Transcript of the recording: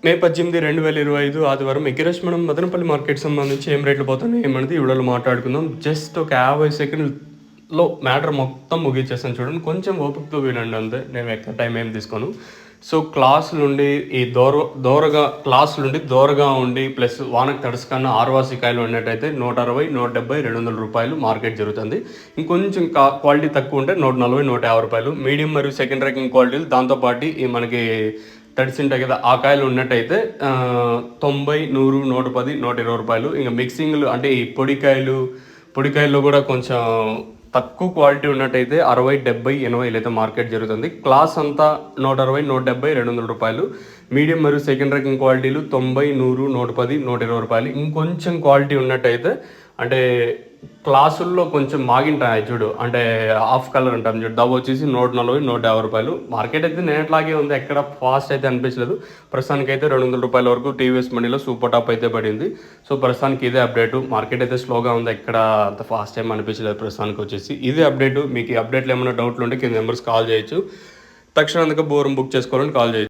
మే 18, 2025 ఆదివారం ఎగ్గిరాజ్ మనం మదనపల్లి మార్కెట్ సంబంధించి ఏం రేట్లు పోతున్నాయి ఏమనేది ఈ వీడియోలో మాట్లాడుకుందాం. జస్ట్ ఒక 50 సెకండ్లో మ్యాటర్ మొత్తం ముగించేస్తాను చూడండి. కొంచెం ఓపికతో వినండి అంతే, నేను ఎక్కువ టైం ఏం తీసుకోను. సో క్లాసులుండి ఈ దూరగా ఉండి ప్లస్ వానకు తడుసుకన్నా ఆర్వాసికాయలు ఉన్నట్టయితే 160, 170, 200 రూపాయలు మార్కెట్ జరుగుతుంది. ఇంకొంచెం క్వాలిటీ తక్కువ ఉంటే 140, 150 రూపాయలు. మీడియం మరియు సెకండ్ ర్యాంకింగ్ క్వాలిటీలు దాంతోపాటు ఈ మనకి తడిసింటాయి కదా ఆ కాయలు ఉన్నట్టయితే 90, 100, 110, 120 రూపాయలు. ఇంకా మిక్సింగ్లు అంటే ఈ పొడికాయల్లో కూడా కొంచెం తక్కువ క్వాలిటీ ఉన్నట్టయితే 60, 70, 80 అయితే మార్కెట్ జరుగుతుంది. క్లాస్ అంతా 160, 170, 200 రూపాయలు. మీడియం మరియు సెకండ్ ర్యాంకింగ్ క్వాలిటీలు 90, 100, 110, 120 రూపాయలు. ఇంకొంచెం క్వాలిటీ ఉన్నట్టయితే అంటే క్లాసుల్లో కొంచెం మాగింటాయి చూడు, అంటే హాఫ్ కలర్ అంటాం చూడు, దవ్వ వచ్చేసి 140, 150 రూపాయలు. మార్కెట్ అయితే నేట్లాగే ఉంది, ఎక్కడ ఫాస్ట్ అయితే అనిపించలేదు. ప్రస్తుతానికి అయితే 200 రూపాయల వరకు టీవీఎస్ మనీలో సూపర్ టాప్ అయితే పడింది. సో ప్రస్తుతానికి ఇదే అప్డేటు. మార్కెట్ అయితే స్లోగా ఉంది, ఎక్కడ అంత ఫాస్ట్ టైం అనిపించలేదు ప్రస్తుతానికి వచ్చేసి. ఇదే అప్డేటు. మీకు ఈ అప్డేట్లో ఏమైనా డౌట్లు ఉంటే కింద నెంబర్స్ కాల్ చేయొచ్చు. తక్షణం బోరం బుక్ చేసుకోవాలని కాల్ చేయొచ్చు.